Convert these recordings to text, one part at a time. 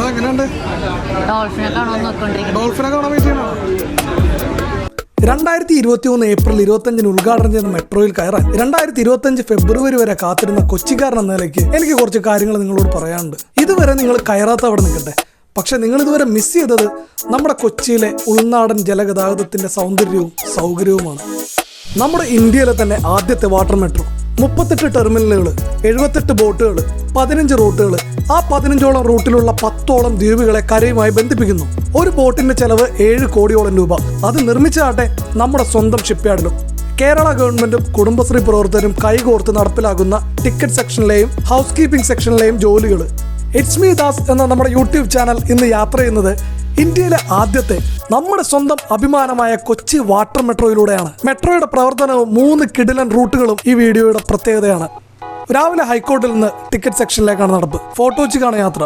2021 April 25 ഉദ്ഘാടനം ചെയ്ത മെട്രോയിൽ കയറാൻ 2025 ഫെബ്രുവരി വരെ കാത്തിരുന്ന കൊച്ചിക്കാരൻ എന്ന നിലയ്ക്ക് എനിക്ക് കുറച്ച് കാര്യങ്ങൾ നിങ്ങളോട് പറയാനുണ്ട്. ഇതുവരെ നിങ്ങൾ കയറാത്ത അവിടെ നിൽക്കട്ടെ. പക്ഷെ നിങ്ങൾ ഇതുവരെ മിസ് ചെയ്തത് നമ്മുടെ കൊച്ചിയിലെ ഉൾനാടൻ ജലഗതാഗതത്തിന്റെ സൗന്ദര്യവും സൗകര്യവുമാണ്. നമ്മുടെ ഇന്ത്യയിലെ തന്നെ ആദ്യത്തെ വാട്ടർ മെട്രോ, 38 ടെർമിനലുകൾ, 78 ബോട്ടുകൾ, 15 റൂട്ടുകൾ, ആ 15ഓളം റൂട്ടിലുള്ള 10ഓളം ദ്വീപുകളെ കരയുമായി ബന്ധിപ്പിക്കുന്നു. ഒരു ബോട്ടിന്റെ ചെലവ് 7 കോടിയോളം രൂപ. അത് നിർമ്മിച്ചാട്ടെ നമ്മുടെ സ്വന്തം ഷിപ്പ്യാർഡിലും. കേരള ഗവൺമെന്റും കുടുംബശ്രീ പ്രവർത്തകരും കൈകോർത്ത് നടപ്പിലാക്കുന്ന ടിക്കറ്റ് സെക്ഷനിലെയും ഹൗസ് കീപ്പിംഗ് സെക്ഷനിലെയും ജോലികൾ. ഇറ്റ്സ് മീ ദാസ് എന്ന നമ്മുടെ യൂട്യൂബ് ചാനൽ ഇന്ന് യാത്ര ചെയ്യുന്നത് ഇന്ത്യയിലെ ആദ്യത്തെ നമ്മുടെ സ്വന്തം അഭിമാനമായ കൊച്ചി വാട്ടർ മെട്രോയിലൂടെയാണ്. മെട്രോയുടെ പ്രവർത്തനവും 3 കിടിലൻ റൂട്ടുകളും ഈ വീഡിയോയുടെ പ്രത്യേകതയാണ്. രാവിലെ ഹൈക്കോർട്ടിൽ നിന്ന് ടിക്കറ്റ് സെക്ഷനിലേക്കാണ് നടപ്പ്. ഫോർട്ട് യാത്ര.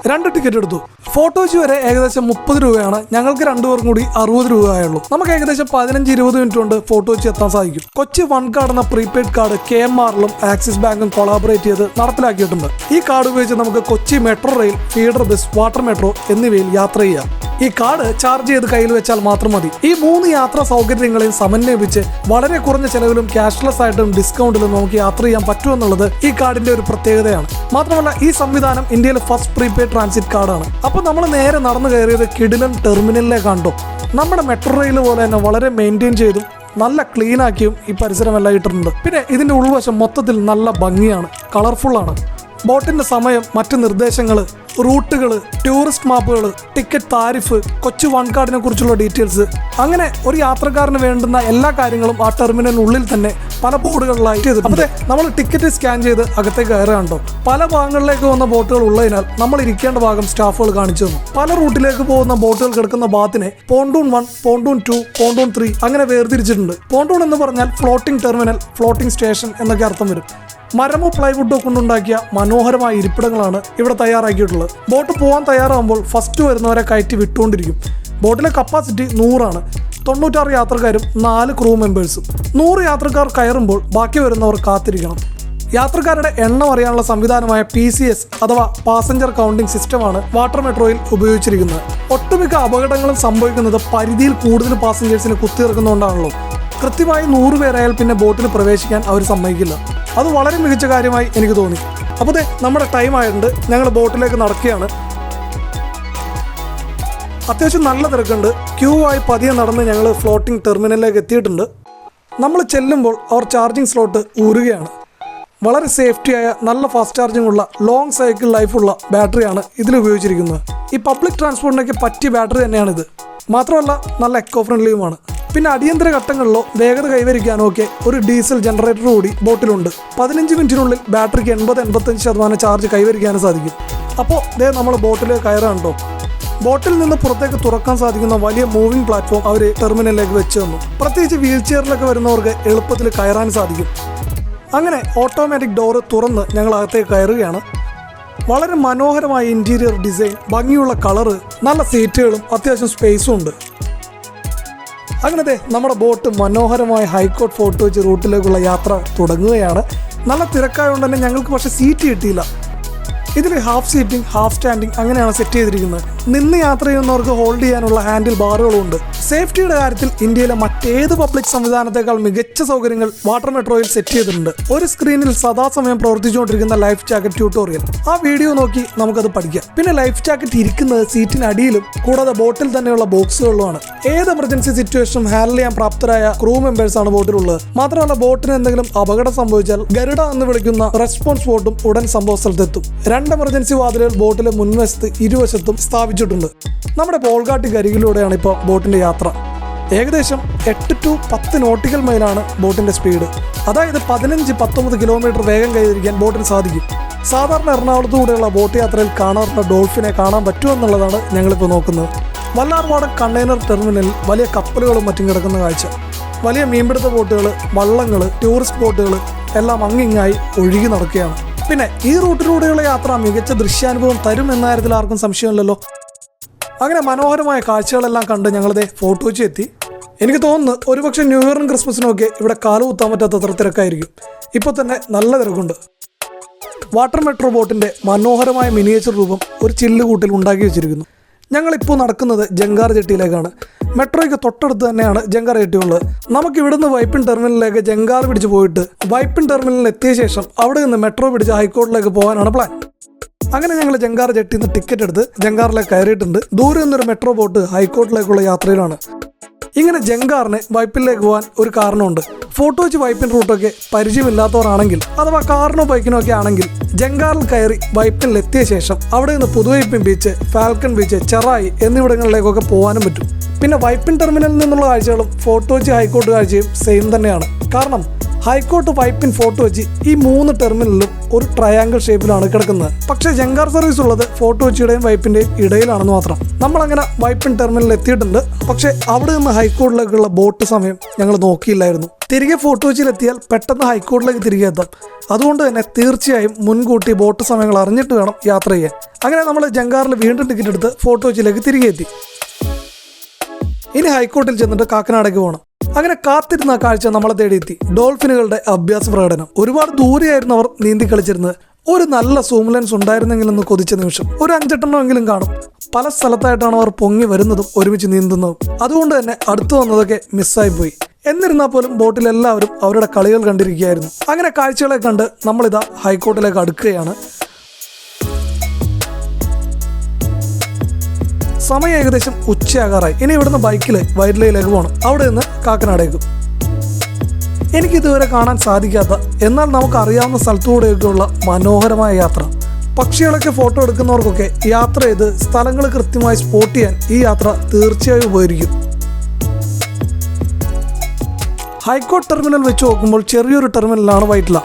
2 ടിക്കറ്റ് എടുത്തു. ഫോർട്ട് കൊച്ചി വരെ ഏകദേശം 30 രൂപയാണ്. ഞങ്ങൾക്ക് 2 പേർക്കും കൂടി 60 രൂപയായുള്ളൂ. നമുക്ക് ഏകദേശം 15-20 മിനിറ്റ് കൊണ്ട് ഫോർട്ട് കൊച്ചി എത്താൻ സാധിക്കും. കൊച്ചി വൺ കാർഡ് എന്ന പ്രീപെയ്ഡ് കാർഡ് KMRലും ആക്സിസ് ബാങ്കും കൊളാബറേറ്റ് ചെയ്ത് നടപ്പിലാക്കിയിട്ടുണ്ട്. ഈ കാർഡ് ഉപയോഗിച്ച് നമുക്ക് Kochi metro rail, feeder bus, water metro എന്നിവയിൽ യാത്ര ചെയ്യാം. ഈ കാർഡ് ചാർജ് ചെയ്ത് കയ്യിൽ വെച്ചാൽ മാത്രം മതി. ഈ 3 യാത്രാ സൗകര്യങ്ങളെയും സമന്വയിപ്പിച്ച് വളരെ കുറഞ്ഞ ചെലവിലും ക്യാഷ്ലെസ് ആയിട്ടും ഡിസ്കൗണ്ടിലും നമുക്ക് യാത്ര ചെയ്യാൻ പറ്റുമെന്നുള്ളത് ഈ കാർഡിന്റെ ഒരു പ്രത്യേകതയാണ്. മാത്രമല്ല ഈ സംവിധാനം ഇന്ത്യയിലെ ഫസ്റ്റ് പ്രീപെയ്ഡ് ട്രാൻസിറ്റ് കാർഡാണ്. അപ്പോൾ നമ്മൾ നേരെ നടന്നു കയറിയത് കിടിലൻ ടെർമിനലിലേക്കാണ്ടോ. നമ്മുടെ മെട്രോ റെയിൽ പോലെ തന്നെ വളരെ മെയിൻറ്റെയിൻ ചെയ്തും നല്ല ക്ലീൻ ആക്കിയും ഈ പരിസരമെല്ലാം ഇട്ടിട്ടുണ്ട്. പിന്നെ ഇതിന്റെ ഉൾവശം മൊത്തത്തിൽ നല്ല ഭംഗിയാണ്, കളർഫുള്ളാണ്. ബോട്ടിന്റെ സമയം, മറ്റ് നിർദ്ദേശങ്ങൾ, റൂട്ടുകൾ, ടൂറിസ്റ്റ് മാപ്പുകൾ, ടിക്കറ്റ് താരിഫ്, കൊച്ചി വൺ കാർഡിനെ കുറിച്ചുള്ള ഡീറ്റെയിൽസ്, അങ്ങനെ ഒരു യാത്രക്കാരന് വേണ്ടുന്ന എല്ലാ കാര്യങ്ങളും ആ ടെർമിനലിനുള്ളിൽ തന്നെ പല ബോർഡുകളിലായി ചെയ്തിട്ടുണ്ട്. അതെ, നമ്മൾ ടിക്കറ്റ് സ്കാൻ ചെയ്ത് അകത്തേക്ക് കയറാണ്ടോ. പല ഭാഗങ്ങളിലേക്ക് പോകുന്ന ബോട്ടുകൾ ഉള്ളതിനാൽ നമ്മൾ ഇരിക്കേണ്ട ഭാഗം സ്റ്റാഫുകൾ കാണിച്ചു തന്നു. പല റൂട്ടിലേക്ക് പോകുന്ന ബോട്ടുകൾ കിടക്കുന്ന ഭാഗത്തിനെ പോണ്ടൂൺ 1, പോണ്ടൂൺ 2, പോണ്ടൂൺ 3 അങ്ങനെ വേർതിരിച്ചിട്ടുണ്ട്. പോണ്ടൂൺ എന്ന് പറഞ്ഞാൽ ഫ്ലോട്ടിംഗ് ടെർമിനൽ, ഫ്ലോട്ടിംഗ് സ്റ്റേഷൻ എന്നൊക്കെ അർത്ഥം വരും. മരമോ പ്ലൈവുഡോ കൊണ്ടുണ്ടാക്കിയ മനോഹരമായ ഇരിപ്പിടങ്ങളാണ് ഇവിടെ തയ്യാറാക്കിയിട്ടുള്ളത്. ബോട്ട് പോകാൻ തയ്യാറാകുമ്പോൾ ഫസ്റ്റ് വരുന്നവരെ കയറ്റി വിട്ടുകൊണ്ടിരിക്കും. ബോട്ടിലെ കപ്പാസിറ്റി 100 ആണ്. 96 യാത്രക്കാരും 4 ക്രൂ മെമ്പേഴ്സും. 100 യാത്രക്കാർ കയറുമ്പോൾ ബാക്കി വരുന്നവർ കാത്തിരിക്കണം. യാത്രക്കാരുടെ എണ്ണം അറിയാനുള്ള സംവിധാനമായ PCS അഥവാ പാസഞ്ചർ കൗണ്ടിംഗ് സിസ്റ്റമാണ് വാട്ടർ മെട്രോയിൽ ഉപയോഗിച്ചിരിക്കുന്നത്. ഒട്ടുമിക്ക അപകടങ്ങളും സംഭവിക്കുന്നത് പരിധിയിൽ കൂടുതൽ പാസഞ്ചേഴ്സിനെ കുത്തിയിറക്കുന്നതുകൊണ്ടാണല്ലോ. കൃത്യമായി 100 പേരായാൽ പിന്നെ ബോട്ടിൽ പ്രവേശിക്കാൻ അവർ സമ്മതിക്കില്ല. അത് വളരെ മികച്ച കാര്യമായി എനിക്ക് തോന്നി. അപ്പോൾ നമ്മുടെ ടൈം ആയിട്ടുണ്ട്. ഞങ്ങൾ ബോട്ടിലേക്ക് നടക്കുകയാണ്. അത്യാവശ്യം നല്ല തിരക്കുണ്ട്. ക്യൂ ആയി പതിയെ നടന്ന് ഞങ്ങൾ ഫ്ലോട്ടിംഗ് ടെർമിനലിലേക്ക് എത്തിയിട്ടുണ്ട്. നമ്മൾ ചെല്ലുമ്പോൾ അവർ ചാർജിങ് സ്ലോട്ട് ഊരുകയാണ്. വളരെ സേഫ്റ്റിയായ നല്ല ഫാസ്റ്റ് ചാർജിംഗ് ഉള്ള ലോങ് സൈക്കിൾ ലൈഫുള്ള ബാറ്ററിയാണ് ഇതിൽ ഉപയോഗിച്ചിരിക്കുന്നത്. ഈ പബ്ലിക് ട്രാൻസ്പോർട്ടിനൊക്കെ പറ്റിയ ബാറ്ററി തന്നെയാണിത്. മാത്രമല്ല നല്ല എക്കോ ഫ്രണ്ട്ലിയുമാണ്. പിന്നെ അടിയന്തര ഘട്ടങ്ങളിലോ വേഗത കൈവരിക്കാനോ ഒക്കെ ഒരു ഡീസൽ ജനറേറ്റർ കൂടി ബോട്ടിലുണ്ട്. 15 മിനിറ്റിനുള്ളിൽ ബാറ്ററിക്ക് 80-85% ചാർജ് കൈവരിക്കാനും സാധിക്കും. അപ്പോൾ നമ്മൾ ബോട്ടിലേക്ക് കയറാണ്ടോ. ബോട്ടിൽ നിന്ന് പുറത്തേക്ക് തുറക്കാൻ സാധിക്കുന്ന വലിയ മൂവിംഗ് പ്ലാറ്റ്ഫോം അവർ ടെർമിനലിലേക്ക് വെച്ച് തന്നു. പ്രത്യേകിച്ച് വീൽ ചെയറിലൊക്കെ വരുന്നവർക്ക് എളുപ്പത്തിൽ കയറാൻ സാധിക്കും. അങ്ങനെ ഓട്ടോമാറ്റിക് ഡോറ് തുറന്ന് ഞങ്ങൾ അകത്തേക്ക് കയറുകയാണ്. വളരെ മനോഹരമായ ഇന്റീരിയർ ഡിസൈൻ, ഭംഗിയുള്ള കളറ്, നല്ല സീറ്റുകളും അത്യാവശ്യം സ്പേസും ഉണ്ട്. അങ്ങനെ നമ്മുടെ ബോട്ട് മനോഹരമായ ഹൈക്കോർട്ട് ഫോർട്ട് കൊച്ചി റൂട്ടിലേക്കുള്ള യാത്ര തുടങ്ങുകയാണ്. നല്ല തിരക്കായതുകൊണ്ട് തന്നെ ഞങ്ങൾക്ക് പക്ഷേ സീറ്റ് കിട്ടിയില്ല. ഇതിൽ ഹാഫ് സീറ്റിംഗ്, ഹാഫ് സ്റ്റാൻഡിംഗ് അങ്ങനെയാണ് സെറ്റ് ചെയ്തിരിക്കുന്നത്. നിന്ന് യാത്ര ചെയ്യുന്നവർക്ക് ഹോൾഡ് ചെയ്യാനുള്ള ഹാൻഡിൽ ബാറുകളും ഉണ്ട്. സേഫ്റ്റിയുടെ കാര്യത്തിൽ ഇന്ത്യയിലെ മറ്റേത് പബ്ലിക് സംവിധാനത്തെക്കാൾ മികച്ച സൗകര്യങ്ങൾ വാട്ടർ മെട്രോയിൽ സെറ്റ് ചെയ്തിട്ടുണ്ട്. ഒരു സ്ക്രീനിൽ സദാസമയം പ്രവർത്തിച്ചുകൊണ്ടിരിക്കുന്ന ലൈഫ് ജാക്കറ്റ് ട്യൂട്ടോറിയൽ, ആ വീഡിയോ നോക്കി നമുക്കത് പഠിക്കാം. പിന്നെ ലൈഫ് ജാക്കറ്റ് ഇരിക്കുന്നത് സീറ്റിനടിയിലും കൂടാതെ ബോട്ടിൽ തന്നെയുള്ള ബോക്സുകളിലുമാണ്. ഏത് എമർജൻസി സിറ്റുവേഷനും ഹാൻഡിൽ ചെയ്യാൻ പ്രാപ്തരായ ക്രൂ മെമ്പേഴ്സാണ് ബോട്ടിലുള്ളത്. മാത്രമല്ല ബോട്ടിന് എന്തെങ്കിലും അപകടം സംഭവിച്ചാൽ ഗരുഡ എന്ന് വിളിക്കുന്ന റെസ്പോൺസ് ബോട്ടും ഉടൻ സംഭവ സ്ഥലത്തെത്തും. 2 എമർജൻസി വാതിലുകൾ ബോട്ടിലെ മുൻവശത്ത് ഇരുവശത്തും സ്ഥാപിച്ചിട്ടുണ്ട്. നമ്മുടെ പോൾഗാട്ടിക്ക് അരികിലൂടെയാണ് ഇപ്പോൾ ബോട്ടിന്റെ യാത്ര. ഏകദേശം 8 to 10 നോട്ടിക്കൽ മൈലാണ് ബോട്ടിന്റെ സ്പീഡ്. അതായത് 15-19 കിലോമീറ്റർ വേഗം കൈവരിക്കാൻ ബോട്ടിന് സാധിക്കും. സാധാരണ എറണാകുളത്തുകൂടെയുള്ള ബോട്ട് യാത്രയിൽ കാണാറുള്ള ഡോൾഫിനെ കാണാൻ പറ്റുമെന്നുള്ളതാണ് ഞങ്ങളിപ്പോൾ നോക്കുന്നത്. വല്ലാർപാടം കണ്ടെയ്നർ ടെർമിനലിൽ വലിയ കപ്പലുകളും മറ്റും കിടക്കുന്ന കാഴ്ച. വലിയ മീൻപിടുത്ത ബോട്ടുകൾ, വള്ളങ്ങൾ, ടൂറിസ്റ്റ് ബോട്ടുകൾ എല്ലാം അങ്ങിങ്ങായി ഒഴുകി നടക്കുകയാണ്. പിന്നെ ഈ റൂട്ടിലൂടെയുള്ള യാത്ര മികച്ച ദൃശ്യാനുഭവം തരും എന്ന കാര്യത്തിൽ ആർക്കും സംശയമില്ലല്ലോ. അങ്ങനെ മനോഹരമായ കാഴ്ചകളെല്ലാം കണ്ട് ഞങ്ങളിതേ ഫോർട്ട് കൊച്ചി എത്തി. എനിക്ക് തോന്നുന്നു ഒരുപക്ഷെ ന്യൂ ഇയറിനും ക്രിസ്മസിനും ഒക്കെ ഇവിടെ കാലുകുത്താൻ പറ്റാത്ത അത്ര തിരക്കായിരിക്കും. ഇപ്പോൾ തന്നെ നല്ല തിരക്കുണ്ട്. വാട്ടർ മെട്രോ ബോട്ടിൻ്റെ മനോഹരമായ മിനിയേച്ചർ രൂപം ഒരു ചില്ലുകൂട്ടിൽ ഉണ്ടാക്കി വെച്ചിരിക്കുന്നു. ഞങ്ങളിപ്പോൾ നടക്കുന്നത് ജങ്കാർ ജെട്ടിയിലേക്കാണ്. മെട്രോയ്ക്ക് തൊട്ടടുത്ത് തന്നെയാണ് ജങ്കാർ ജെട്ടി ഉള്ളത്. നമുക്ക് ഇവിടുന്ന് വൈപ്പിൻ ടെർമിനലിലേക്ക് ജങ്കാർ പിടിച്ച് പോയിട്ട് വൈപ്പിൻ ടെർമിനലിൽ എത്തിയ ശേഷം അവിടെ നിന്ന് മെട്രോ പിടിച്ച് ഹൈക്കോർട്ടിലേക്ക് പോകാനാണ് പ്ലാൻ. അങ്ങനെ ഞങ്ങൾ ജങ്കാർ ജെട്ടിയിൽ നിന്ന് ടിക്കറ്റ് എടുത്ത് ജങ്കാറിലേക്ക് കയറിയിട്ടുണ്ട്. ദൂരെ നിന്നൊരു മെട്രോ ബോട്ട് ഹൈക്കോർട്ടിലേക്കുള്ള യാത്രയിലാണ്. ഇങ്ങനെ ജങ്കാറിന് വൈപ്പിലേക്ക് പോകാൻ ഒരു കാരണമുണ്ട്. ഫോട്ടോ വെച്ച് വൈപ്പിൻ റൂട്ടൊക്കെ പരിചയമില്ലാത്തവരാണെങ്കിൽ അഥവാ കാറിനോ ബൈക്കിനോ ഒക്കെ ആണെങ്കിൽ ജങ്കാറിൽ കയറി വൈപ്പിനിൽ എത്തിയ ശേഷം അവിടെ നിന്ന് Puthuvype beach, Falcon beach, Cherai എന്നിവിടങ്ങളിലേക്കൊക്കെ പോകാനും പറ്റും. പിന്നെ വൈപ്പിൻ ടെർമിനലിൽ നിന്നുള്ള കാഴ്ചകളും ഫോട്ടോ വെച്ച് ഹൈക്കോർട്ട് കാഴ്ചയും സെയിം തന്നെയാണ്. കാരണം ഹൈക്കോർട്ട്, വൈപ്പിൻ, ഫോട്ടോ വെച്ച് ഈ 3 ടെർമിനലിലും ഒരു ട്രയാങ്കിൾ ഷേപ്പിലാണ് കിടക്കുന്നത്. പക്ഷേ ജങ്കാർ സർവീസ് ഉള്ളത് ഫോട്ടോ വെച്ചിയുടെയും വൈപ്പിൻ്റെയും ഇടയിലാണെന്ന് മാത്രം. നമ്മളങ്ങനെ വൈപ്പിൻ ടെർമിനലിൽ എത്തിയിട്ടുണ്ട്. പക്ഷേ അവിടെ നിന്ന് ഹൈക്കോർട്ടിലേക്കുള്ള ബോട്ട് സമയം ഞങ്ങൾ നോക്കിയില്ലായിരുന്നു. തിരികെ ഫോട്ടോ വെച്ചിലെത്തിയാൽ പെട്ടെന്ന് ഹൈക്കോർട്ടിലേക്ക് തിരികെ എത്താം. അതുകൊണ്ട് തന്നെ തീർച്ചയായും മുൻകൂട്ടി ബോട്ട് സമയങ്ങൾ അറിഞ്ഞിട്ട് വേണം യാത്ര ചെയ്യാൻ. അങ്ങനെ നമ്മൾ ജങ്കാറിൽ വീണ്ടും ടിക്കറ്റ് എടുത്ത് ഫോട്ടോ വെച്ചിലേക്ക് തിരികെ എത്തി. ഇനി ഹൈക്കോർട്ടിൽ ചെന്നിട്ട് കാക്കനാടേക്ക് പോകണം. അങ്ങനെ കാത്തിരുന്ന കാഴ്ച നമ്മളെ തേടിയെത്തി. ഡോൾഫിനുകളുടെ അഭ്യാസ പ്രകടനം. ഒരുപാട് ദൂരെയായിരുന്നു അവർ നീന്തി കളിച്ചിരുന്നത്. ഒരു നല്ല സൂം ലെൻസ് ഉണ്ടായിരുന്നെങ്കിലെന്ന് കൊതിച്ച നിമിഷം. ഒരു 5-8 കാണും. പല സ്ഥലത്തായിട്ടാണ് അവർ പൊങ്ങി വരുന്നതും ഒരുമിച്ച് നീന്തുന്നതും. അതുകൊണ്ട് തന്നെ അടുത്തു വന്നതൊക്കെ മിസ്സായിപ്പോയി. എന്നിരുന്നാൽ പോലും ബോട്ടിലെല്ലാവരും അവരുടെ കളികൾ കണ്ടിരിക്കുകയായിരുന്നു. അങ്ങനെ കാഴ്ചകളെ കണ്ട് നമ്മളിതാ ഹൈക്കോർട്ടിലേക്ക് അടുക്കുകയാണ്. സമയം ഏകദേശം ഉച്ചയാകാറായി. ഇനി ഇവിടുന്ന് ബൈക്കിൽ വൈറ്റ്ലയിലേക്ക് പോകണം. അവിടെ നിന്ന് കാക്കനാടേക്കും. എനിക്കിതുവരെ കാണാൻ സാധിക്കാത്ത എന്നാൽ നമുക്ക് അറിയാവുന്ന സ്ഥലത്തൂടെയൊക്കെയുള്ള മനോഹരമായ യാത്ര. പക്ഷികളൊക്കെ ഫോട്ടോ എടുക്കുന്നവർക്കൊക്കെ യാത്ര ചെയ്ത് സ്ഥലങ്ങൾ കൃത്യമായി സ്പോട്ട് ചെയ്യാൻ ഈ യാത്ര തീർച്ചയായും ഉപകരിക്കും. ഹൈക്കോർട്ട് ടെർമിനൽ വെച്ച് നോക്കുമ്പോൾ ചെറിയൊരു ടെർമിനലാണ് വൈറ്റ്ല.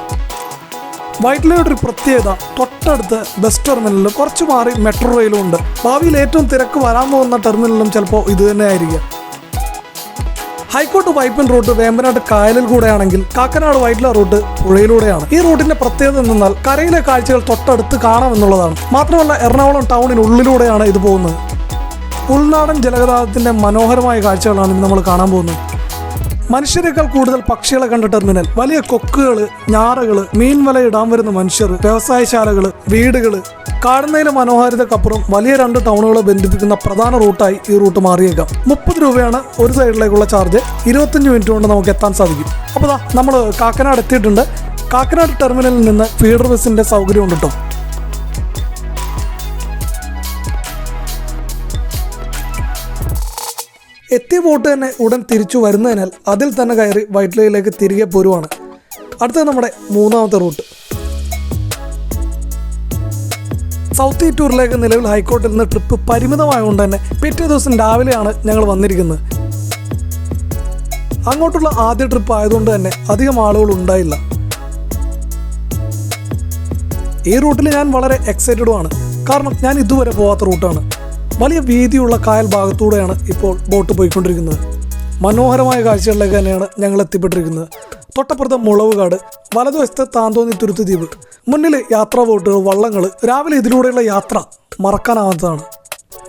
വൈറ്റ്ലയുടെ ഒരു പ്രത്യേകത, തൊട്ടടുത്ത് ബസ് ടെർമിനലിലും കുറച്ച് മാറി മെട്രോ റെയിലും ഉണ്ട്. ഭാവിയിൽ ഏറ്റവും തിരക്ക് വരാൻ പോകുന്ന ടെർമിനലും ചിലപ്പോൾ ഇത് തന്നെ ആയിരിക്കും. ഹൈക്കോർട്ട് വൈപ്പിൻ റൂട്ട് വേമ്പനാട്ട് കായലിൽ കൂടെയാണെങ്കിൽ കാക്കനാട് വൈറ്റ്ല റൂട്ട് പുഴയിലൂടെയാണ്. ഈ റൂട്ടിന്റെ പ്രത്യേകത എന്നാൽ കരയിലെ കാഴ്ചകൾ തൊട്ടടുത്ത് കാണാമെന്നുള്ളതാണ്. മാത്രമല്ല എറണാകുളം ടൗണിനുള്ളിലൂടെയാണ് ഇത് പോകുന്നത്. ഉൾനാടൻ ജലഗതാഗതത്തിന്റെ മനോഹരമായ കാഴ്ചകളാണ് ഇന്ന് നമ്മൾ കാണാൻ പോകുന്നത്. മനുഷ്യരെക്കാൾ കൂടുതൽ പക്ഷികളെ കണ്ട ടെർമിനൽ. വലിയ കൊക്കുകൾ, ഞാറകൾ, മീൻ വല ഇടാൻ വരുന്ന മനുഷ്യർ, വ്യവസായശാലകൾ, വീടുകൾ. കാണുന്നതിലെ മനോഹാരിതക്കപ്പുറം വലിയ 2 ടൗണുകളെ ബന്ധിപ്പിക്കുന്ന പ്രധാന റൂട്ടായി ഈ റൂട്ട് മാറിയേക്കാം. 30 രൂപയാണ് ഒരു സൈഡിലേക്കുള്ള ചാർജ്. 25 മിനിറ്റ് കൊണ്ട് നമുക്ക് എത്താൻ സാധിക്കും. അപ്പോൾ നമ്മൾ കാക്കനാട് എത്തിയിട്ടുണ്ട്. കാക്കനാട് ടെർമിനലിൽ നിന്ന് ഫീഡർ ബസിന്റെ സൗകര്യം ഉണ്ട് കേട്ടോ. എത്തിയ ബോട്ട് തന്നെ ഉടൻ തിരിച്ചു വരുന്നതിനാൽ അതിൽ തന്നെ കയറി വൈറ്റ്ലയിലേക്ക് തിരികെ പോരുവാണ്. അടുത്തത് നമ്മുടെ 3ാമത്തെ റൂട്ട്. സൗത്ത് ഈറ്റൂറിലേക്ക് നിലവിൽ ഹൈക്കോർട്ടിൽ നിന്ന് ട്രിപ്പ് പരിമിതമായതുകൊണ്ട് തന്നെ പിറ്റേ ദിവസം രാവിലെയാണ് ഞങ്ങൾ വന്നിരിക്കുന്നത്. അങ്ങോട്ടുള്ള ആദ്യ ട്രിപ്പ് ആയതുകൊണ്ട് തന്നെ അധികം ആളുകൾ ഉണ്ടായില്ല. ഈ റൂട്ടിൽ ഞാൻ വളരെ എക്സൈറ്റഡുമാണ്. കാരണം ഞാൻ ഇതുവരെ പോകാത്ത റൂട്ടാണ്. വലിയ വീതിയുള്ള കായൽ ഭാഗത്തൂടെയാണ് ഇപ്പോൾ ബോട്ട് പോയിക്കൊണ്ടിരിക്കുന്നത്. മനോഹരമായ കാഴ്ചകളിലേക്ക് തന്നെയാണ് ഞങ്ങൾ എത്തിപ്പെട്ടിരിക്കുന്നത്. തൊട്ടപ്പുറത്തെ മുളവുകാട്, വലതുവശത്ത് താന്തോന്നി തുരുത്ത് ദ്വീപ്, മുന്നിൽ യാത്രാ ബോട്ടുകൾ, വള്ളങ്ങൾ. രാവിലെ ഇതിലൂടെയുള്ള യാത്ര മറക്കാനാവാത്തതാണ്.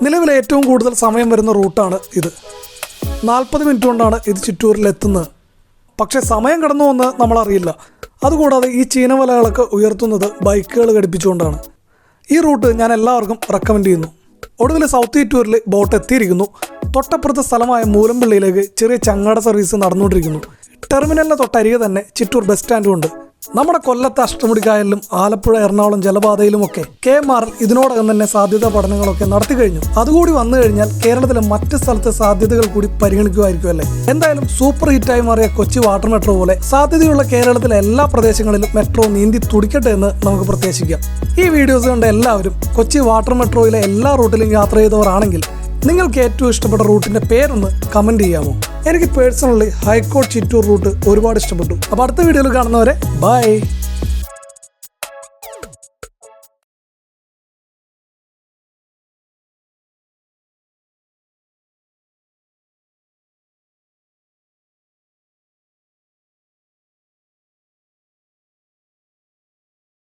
നിലവിൽ ഏറ്റവും കൂടുതൽ സമയം വരുന്ന റൂട്ടാണ് ഇത്. 40 മിനിറ്റ് കൊണ്ടാണ് ഇത് ചിറ്റൂരിൽ എത്തുന്നത്. പക്ഷേ സമയം കടന്നു വന്ന് നമ്മളറിയില്ല. അതുകൂടാതെ ഈ ചീനവലകളൊക്കെ ഉയർത്തുന്നത് ബൈക്കുകൾ ഘടിപ്പിച്ചുകൊണ്ടാണ്. ഈ റൂട്ട് ഞാൻ എല്ലാവർക്കും റെക്കമെൻഡ് ചെയ്യുന്നു. ഒടുവിൽ സൗത്ത് ഈറ്റൂരിൽ ബോട്ട് എത്തിയിരിക്കുന്നു. തൊട്ടപ്പുറത്തെ സ്ഥലമായ മൂലമ്പള്ളിയിലേക്ക് ചെറിയ ചങ്ങാട സർവീസ് നടന്നുകൊണ്ടിരിക്കുന്നു. ടെർമിനലിന് തൊട്ടരികെ തന്നെ ചിറ്റൂർ ബസ് സ്റ്റാൻഡും ഉണ്ട്. നമ്മുടെ കൊല്ലത്തെ അഷ്ടമുടിക്കായലിലും ആലപ്പുഴ, എറണാകുളം ജലപാതയിലുമൊക്കെ KMRL ഇതിനോടകം തന്നെ സാധ്യതാ പഠനങ്ങളൊക്കെ നടത്തി കഴിഞ്ഞു. അതുകൂടി വന്നു കഴിഞ്ഞാൽ കേരളത്തിലെ മറ്റ് സ്ഥലത്തെ സാധ്യതകൾ കൂടി പരിഗണിക്കുമായിരിക്കും അല്ലേ. എന്തായാലും സൂപ്പർ ഹിറ്റായി മാറിയ കൊച്ചി വാട്ടർ മെട്രോ പോലെ സാധ്യതയുള്ള കേരളത്തിലെ എല്ലാ പ്രദേശങ്ങളിലും മെട്രോ നീന്തി തുടിക്കട്ടെ എന്ന് നമുക്ക് പ്രത്യാശിക്കാം. ഈ വീഡിയോസ് കണ്ട എല്ലാവരും കൊച്ചി വാട്ടർ മെട്രോയിലെ എല്ലാ റൂട്ടിലും യാത്ര ചെയ്തവരാണെങ്കിൽ നിങ്ങൾക്ക് ഏറ്റവും ഇഷ്ടപ്പെട്ട റൂട്ടിന്റെ പേരൊന്ന് കമന്റ് ചെയ്യാമോ? എനിക്ക് പേഴ്സണലി ഹൈക്കോർട്ട് ചിറ്റൂർ റൂട്ട് ഒരുപാട് ഇഷ്ടപ്പെട്ടു. അപ്പോൾ അടുത്ത വീഡിയോയിൽ കാണുന്നവരെ ബൈ.